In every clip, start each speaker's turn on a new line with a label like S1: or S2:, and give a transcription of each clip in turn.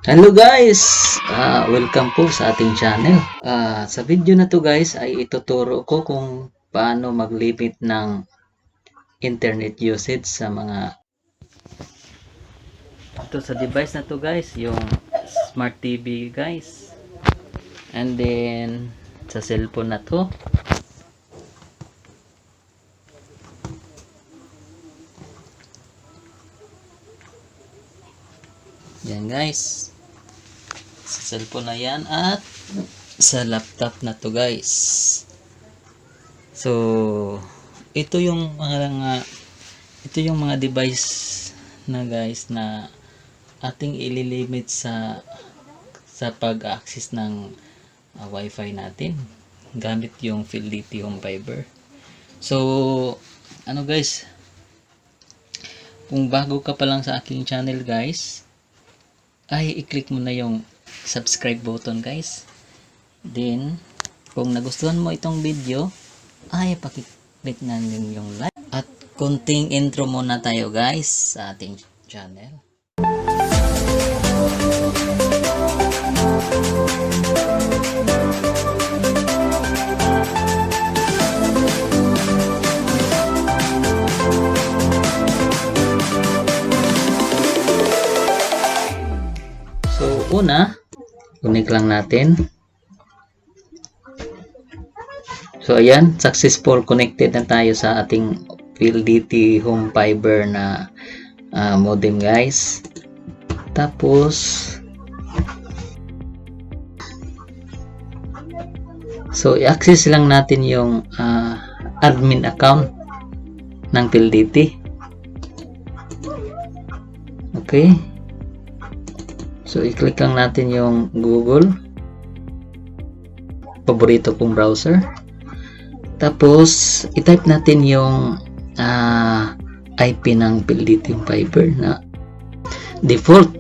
S1: Hello guys! Welcome po sa ating channel. Sa video na to guys ay ituturo ko kung paano mag-limit ng internet usage sa mga ito sa device na to guys, yung smart TV guys. And then sa cellphone na to. Yan guys. Sa cellphone na yan at sa laptop na to guys. So ito yung mga device na guys na ating ililimit sa pag-access ng wifi natin gamit yung Fidelity Home Fiber. So ano guys, kung bago ka pa lang sa aking channel guys, ay i-click mo na yung subscribe button guys. Then kung nagustuhan mo itong video ay pakiclick na yung like at konting intro muna tayo guys sa ating channel. So una, connect lang natin. So ayan, successful connected na tayo sa ating Fidelity Home Fiber na modem guys. Tapos so i-access lang natin yung admin account ng Fidelity. Okay. So i-click lang natin yung Google, paborito kong browser. Tapos i-type natin yung IP ng Fidelity Fiber na default.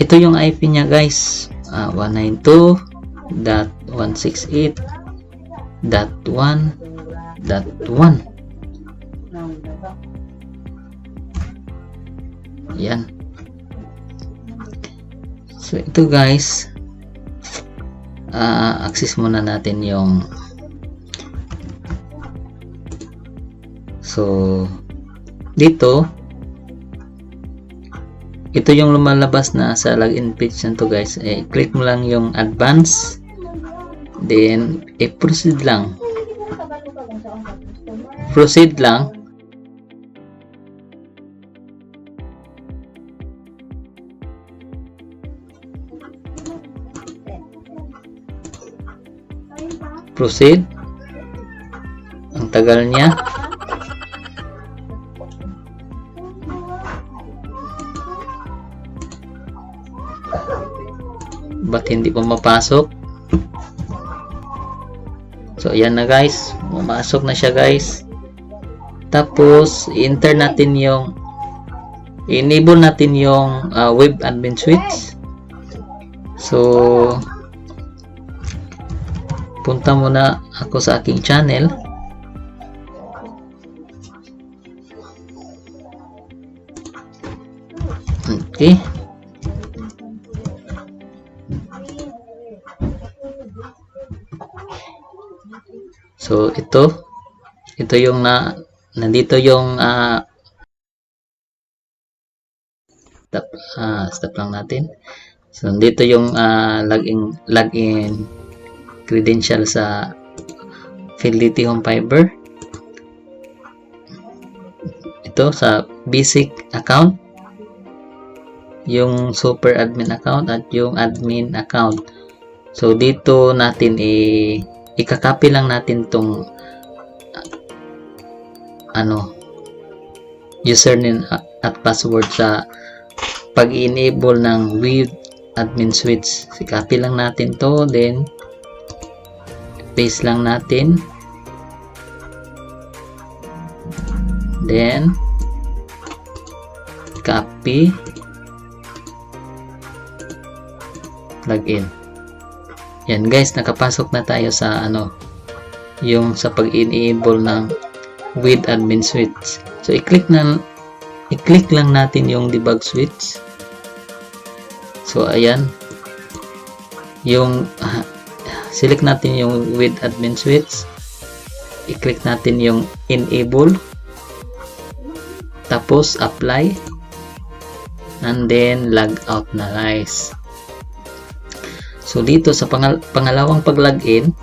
S1: Ito yung IP niya guys, 192.168.1.1. Yan. So ito guys, access muna natin yung dito, ito yung lumalabas na sa login page nito guys. Click mo lang yung advance, then proceed lang. Proceed lang. Proceed. Ang tagal niya. Ba't hindi pumapasok? So ayan na guys, pumasok na siya guys. Tapos i-enter natin yung enable natin yung web admin switch. So punta muna ako sa aking channel. Okay. So ito yung nandito yung stop lang natin. So nandito yung login credential sa Fidelity Home Fiber. Ito sa basic account, yung super admin account at yung admin account. So dito natin ikakopy lang natin tong username at password sa pag-enable ng web admin switch. I-copy lang natin to, then paste lang natin, then copy, login. Yan guys, nakapasok na tayo sa yung sa pag-enable ng with admin switch. So i-click lang natin yung debug switch. So ayan, yung select natin yung with admin switch, i-click natin yung enable, tapos apply, and then log out na guys. So dito sa pangalawang pag-login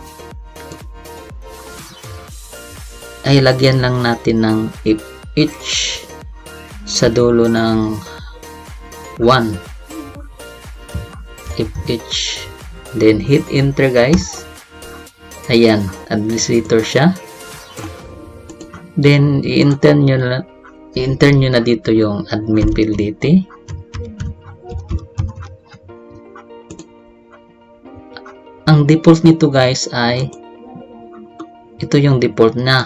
S1: ay lagyan lang natin ng if each sa dulo ng 1, if each, then hit enter guys. Ayan, administrator siya. Then i-enter nyo na dito yung admin PLDT. Ang default nito guys ay ito yung default na.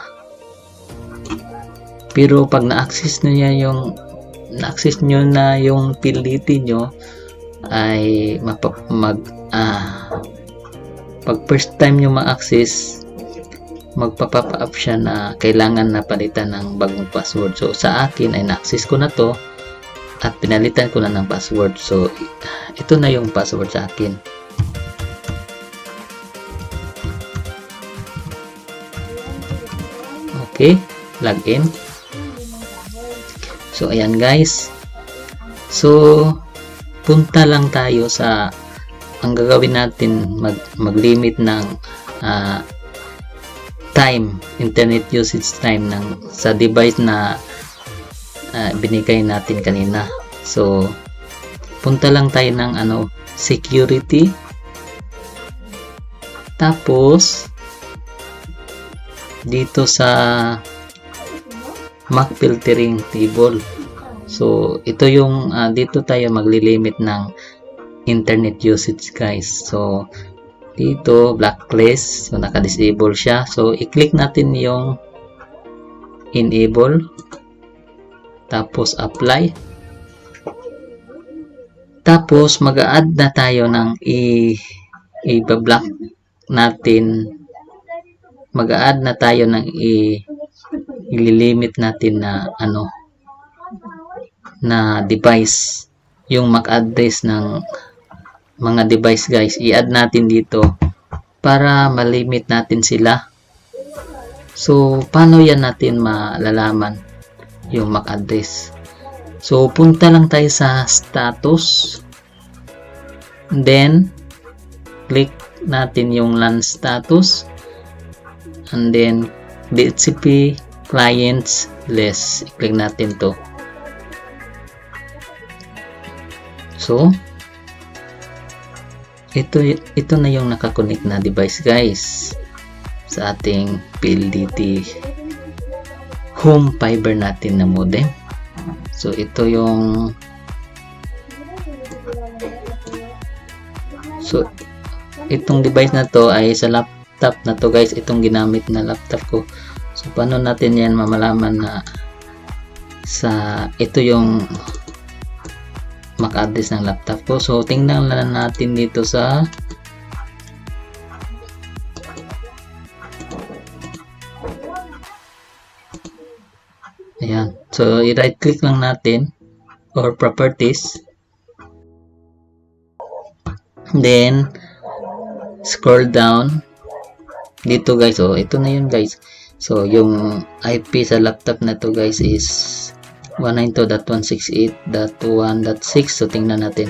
S1: Pero pag na-access nyo na yung PLDT nyo ay pag first time nyo ma-access, magpa-pop up siya na kailangan na palitan ng bagong password. So sa akin ay na-access ko na to at pinalitan ko na ng password. So ito na yung password sa akin. Okay, login. So ayan guys, so punta lang tayo sa ang gagawin natin, mag-limit ng time, internet usage time sa device na binigay natin kanina. So punta lang tayo ng security, tapos dito sa MAC filtering table. So ito yung dito tayo maglilimit ng internet usage guys. So dito blacklist, so naka-disable siya. So i-click natin yung enable, tapos apply, tapos mag-a-add na tayo ng i-block natin, mag-a-add na tayo ng ililimit natin na na device, yung MAC address ng mga device guys, i-add natin dito para malimit natin sila. So paano yan natin malalaman yung MAC address? So punta lang tayo sa status, then click natin yung LAN status, and then DHCP clients list, i-click natin to. So ito na yung nakakonect na device guys sa ating PLDT home fiber natin na modem. So ito yung itong device na to ay sa laptop na to guys, itong ginamit na laptop ko. So paano natin yan mamalaman na ito yung MAC address ng laptop ko? So tingnan lang natin dito sa ayan. So i-right click lang natin or properties, then scroll down dito guys. So ito na yun guys. So yung IP sa laptop na to guys is 192.168.1.6. So tingnan natin.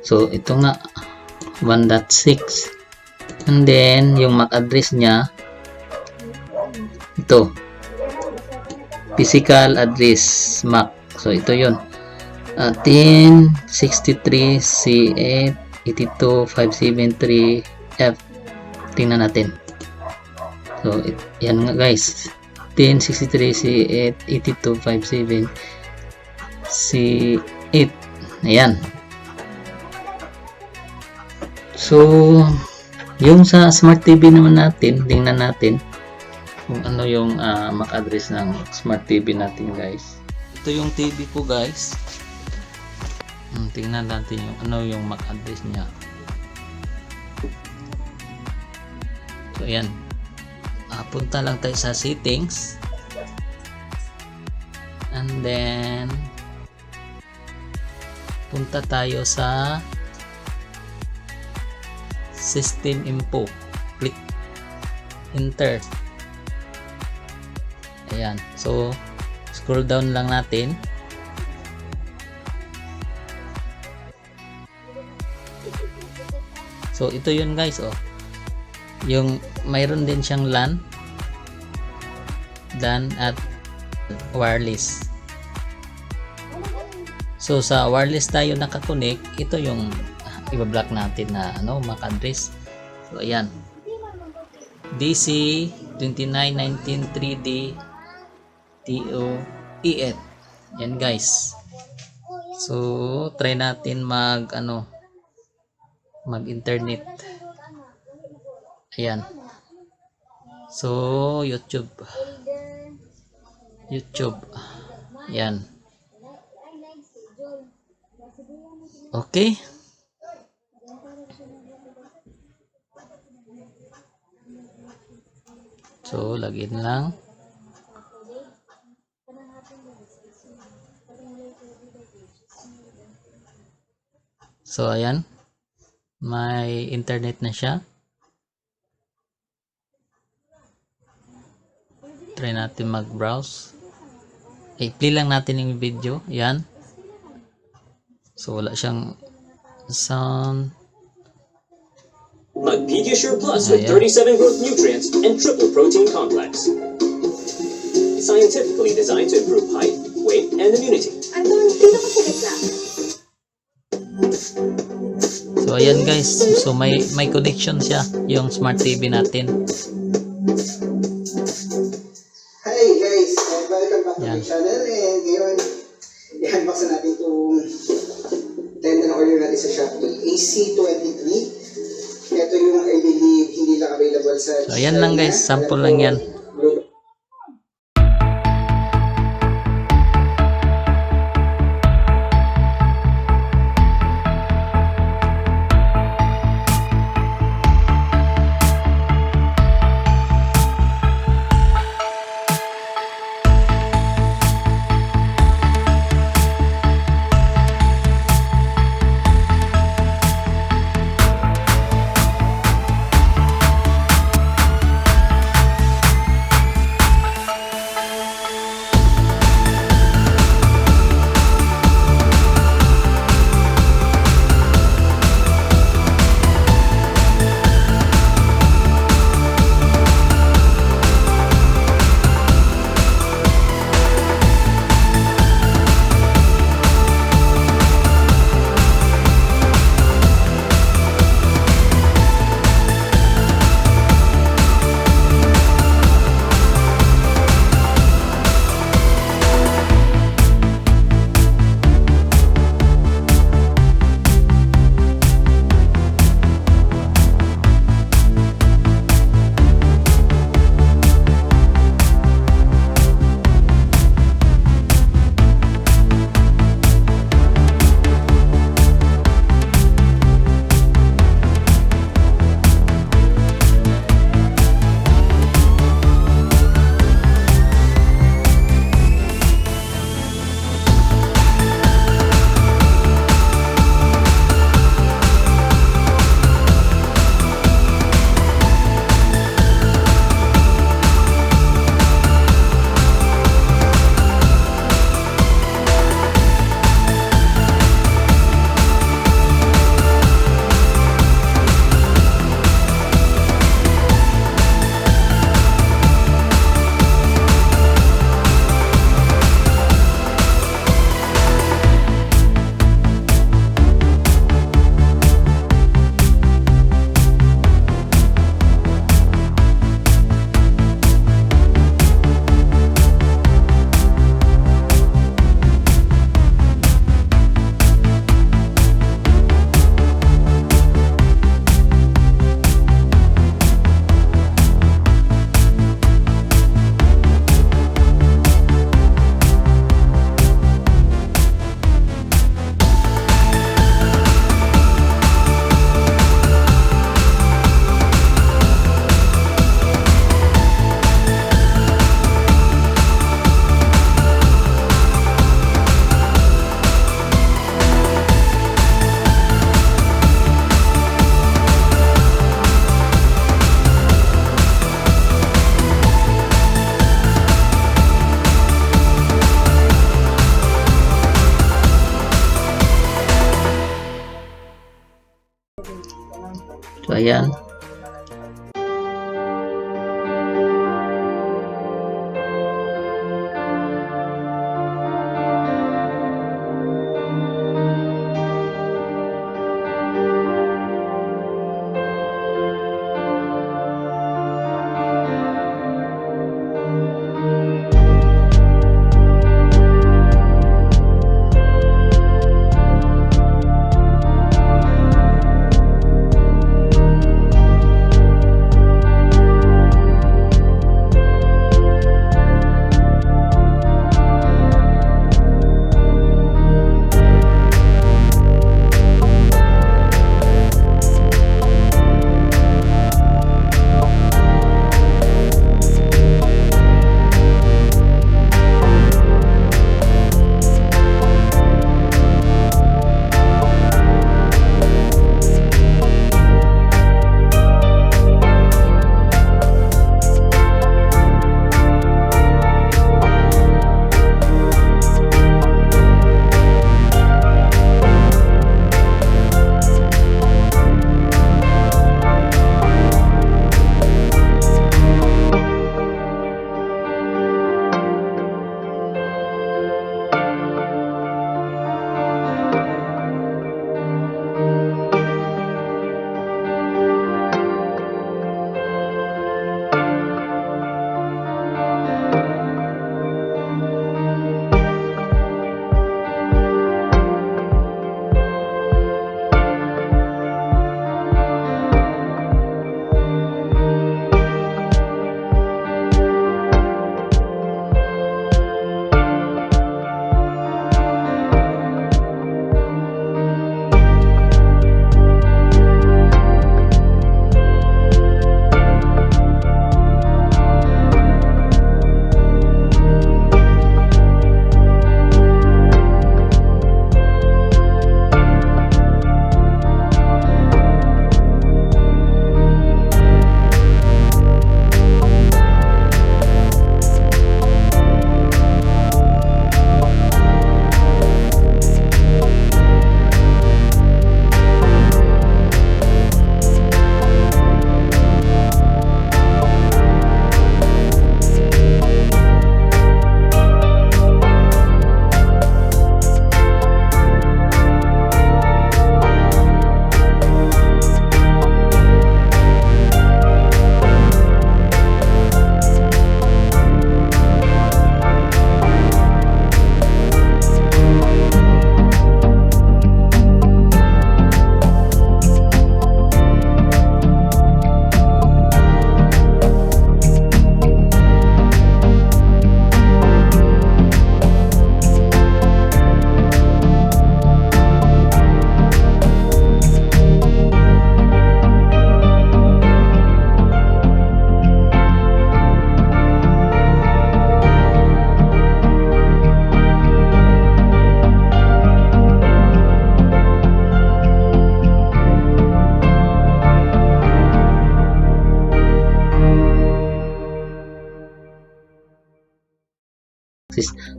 S1: So ito nga 1.6, and then yung MAC address niya ito, physical address MAC. So ito yun, 1063 C8 82573F. tingnan natin. So yan nga guys, 1063 C8 82573 C8. ayan. So yung sa smart TV naman natin, tingnan natin kung ano yung MAC address ng smart TV natin guys. Ito yung TV ko guys. Tingnan natin yung ano yung MAC address niya. So ayan, punta lang tayo sa settings, and then punta tayo sa system info, click enter. Ayan, so scroll down lang natin. So ito yun guys, oh. Yung mayroon din siyang LAN at wireless. So sa wireless tayo nakakonect, ito yung i-block natin na MAC address. So ayan. DC 2919 3D TOEF. Yan guys. So try natin mag-internet. Ayan. So YouTube. Yan. Okay. So login lang. So ayan. May internet na siya. Try natin mag-browse. I-play lang natin yung video. Yan. So wala siyang sound.
S2: Mag Pediasure Plus with 37 growth nutrients and triple protein complex. Scientifically designed to improve height, weight, and immunity.
S3: Anton, dito ka sa gitna.
S1: So ayan guys. So may connection siya yung smart TV natin.
S4: Hi guys, welcome back to
S1: Yan.
S4: my channel, and ngayon i-unbox na natin itong tenda na order natin sa Shopee, AC23. Ito yung I believe hindi lang available sa
S1: So ayan lang guys, sample lang yan. So, ayan.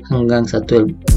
S1: Hanggang sa 12.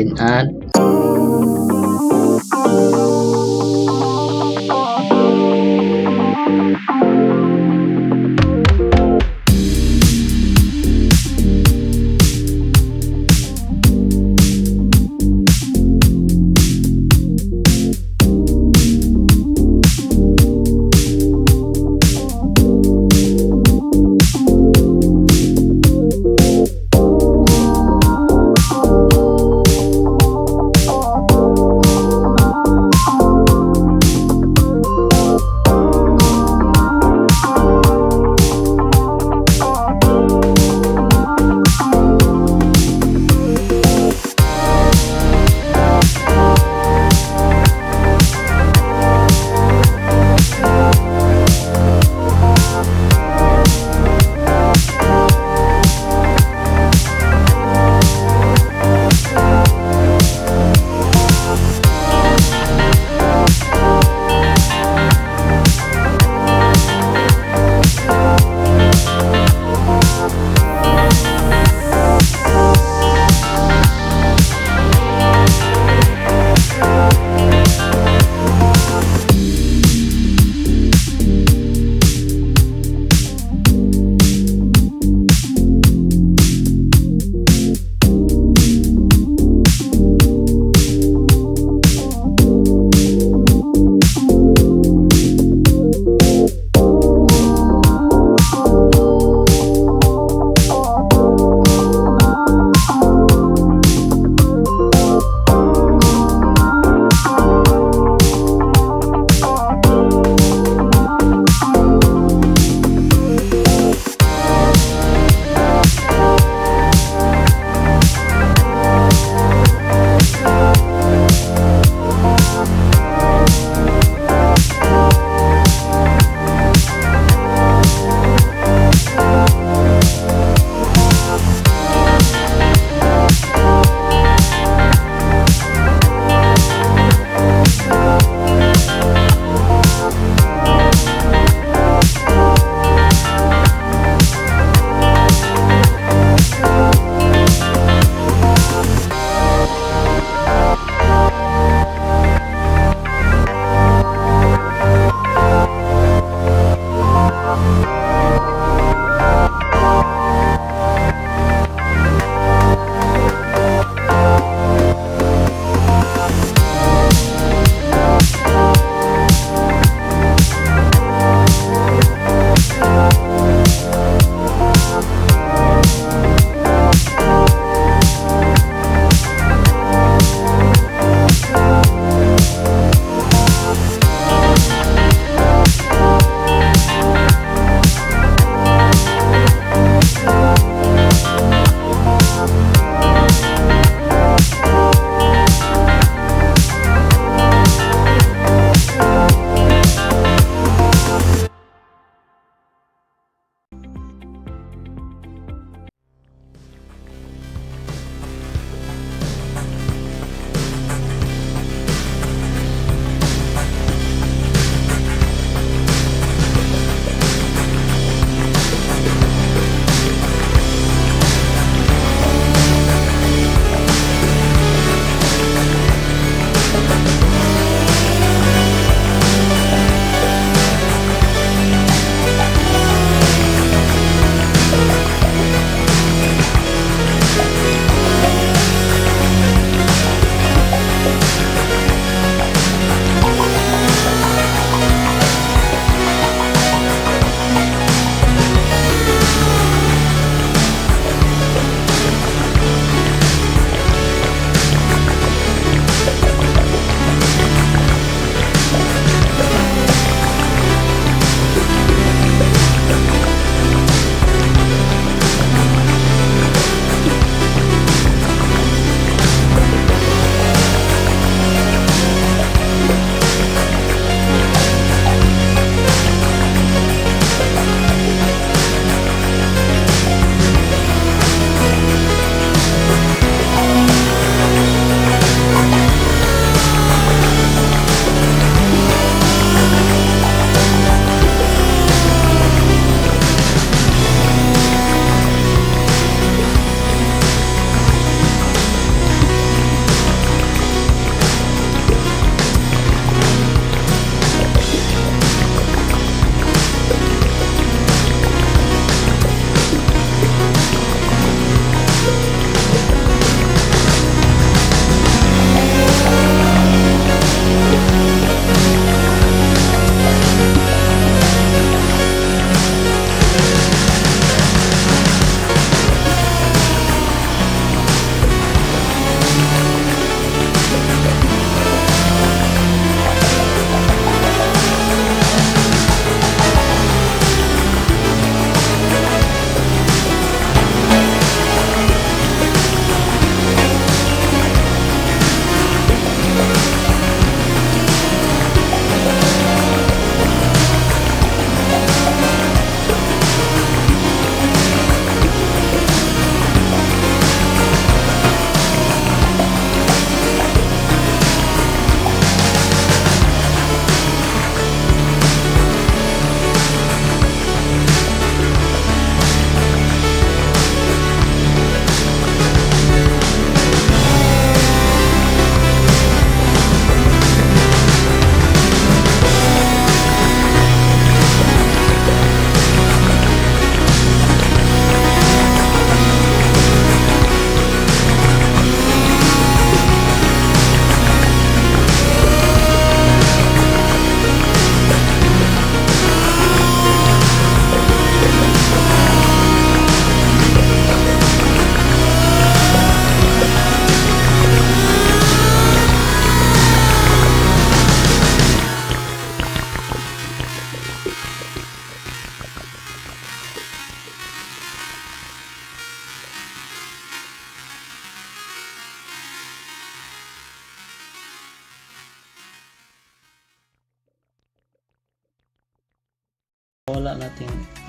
S1: natin add.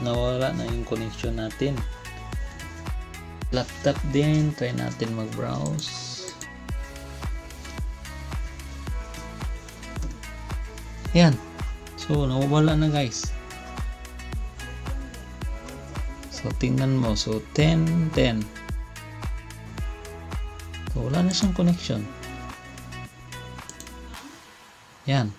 S1: nawala na yung connection natin. Laptop din, try natin mag-browse. Yan. So, nawawala na guys. So, tingnan mo. So, 10, 10. So, wala na siyang connection. Yan.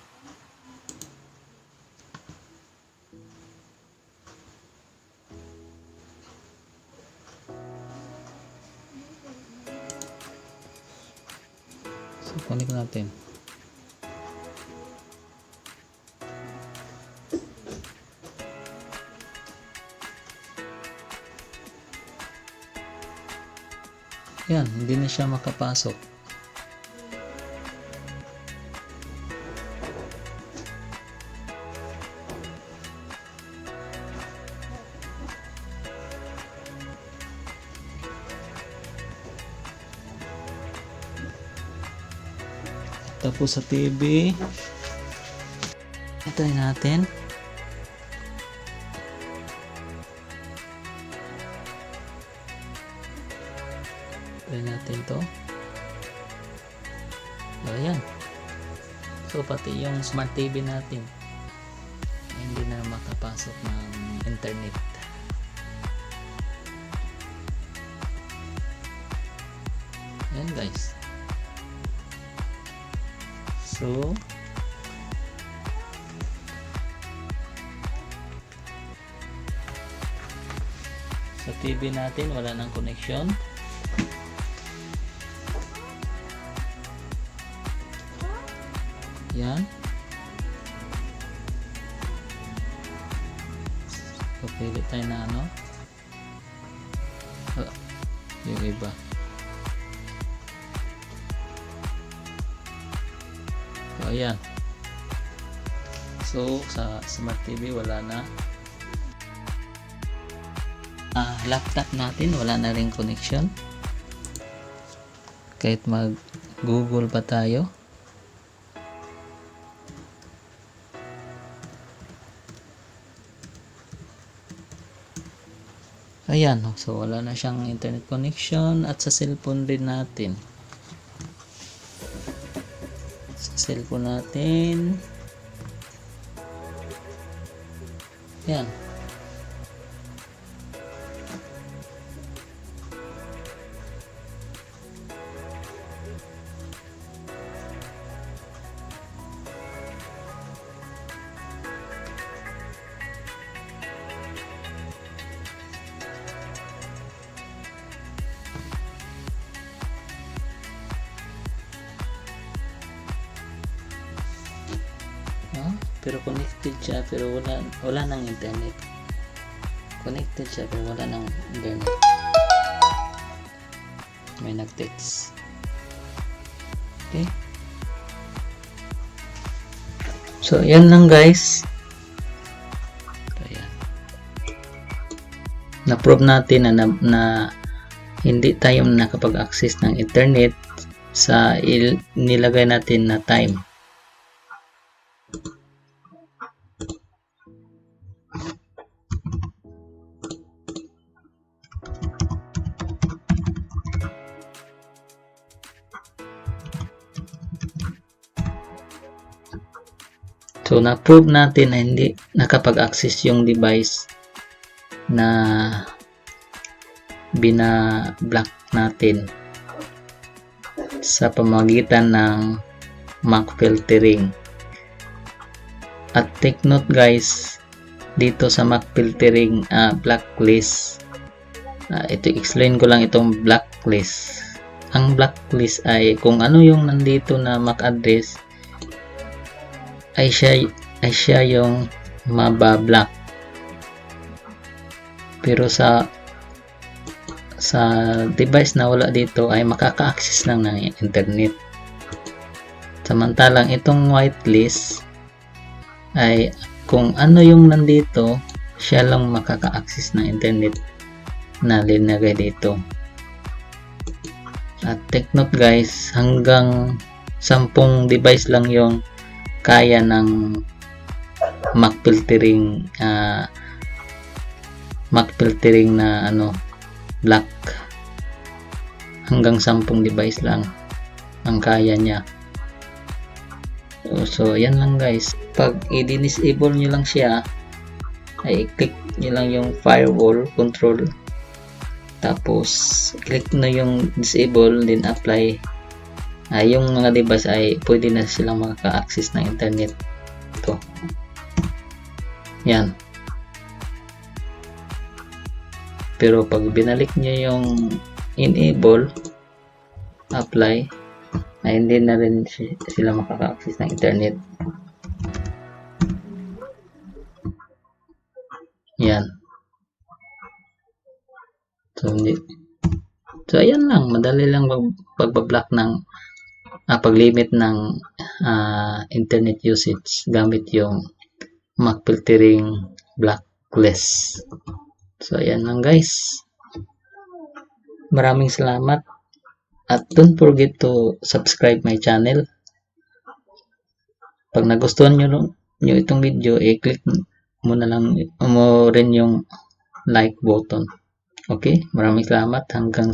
S1: So, connect natin. Yan, hindi na siya makapasok. Tapos sa TV, try natin. Try natin to. Ayan. So pati yung smart TV natin hindi na makapasok ng internet. Ayan guys. So sa TV natin wala nang connection. Yan. So, pili tayo na ano. Yung iba. So, ayan. So, sa Smart TV wala na. Laptop natin wala na ring connection. Kahit mag Google pa tayo. Ayan, so wala na siyang internet connection at sa cellphone din natin. Sa cellphone natin. Ayan. Pero connected siya pero wala nang internet. Connected siya pero wala nang internet. May nag-text. Okay. So yan lang guys. Ayan. Na-prove natin na hindi tayo nakapag-access ng internet sa nilagay natin na time. So, na-prove natin na hindi nakapag-access yung device na bina-block natin sa pamamagitan ng MAC filtering. At take note guys, dito sa MAC filtering blacklist, ito explain ko lang itong blacklist. Ang blacklist ay kung ano yung nandito na MAC address ay siya yung mabablock. Pero sa device na wala dito ay makaka-access lang ng internet. Samantalang itong whitelist ay kung ano yung nandito, siya lang makaka-access ng internet na linagay dito. At take note guys, hanggang 10 device lang yung kaya ng MAC filtering MAC filtering na black. Hanggang 10 device lang ang kaya niya. So yan lang guys. Pag i-disable nyo lang siya, ay i-click nyo lang yung firewall control, tapos click na yung disable, then apply. Yung mga device ay pwede na silang makaka-access ng internet. Ito. Yan. Pero pag binalik nyo yung enable, apply, ay hindi na rin sila makaka-access ng internet. Yan. So ayan lang, madali lang pagbablock ng paglimit ng internet usage gamit yung MAC filtering blacklist. So ayan lang guys. Maraming salamat at don't forget to subscribe my channel. Pag nagustuhan nyo itong video, i-click mo na lang mo rin yung like button. Okay, maraming salamat hanggang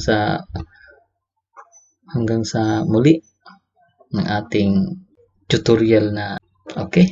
S1: sa muli ng ating tutorial na okay.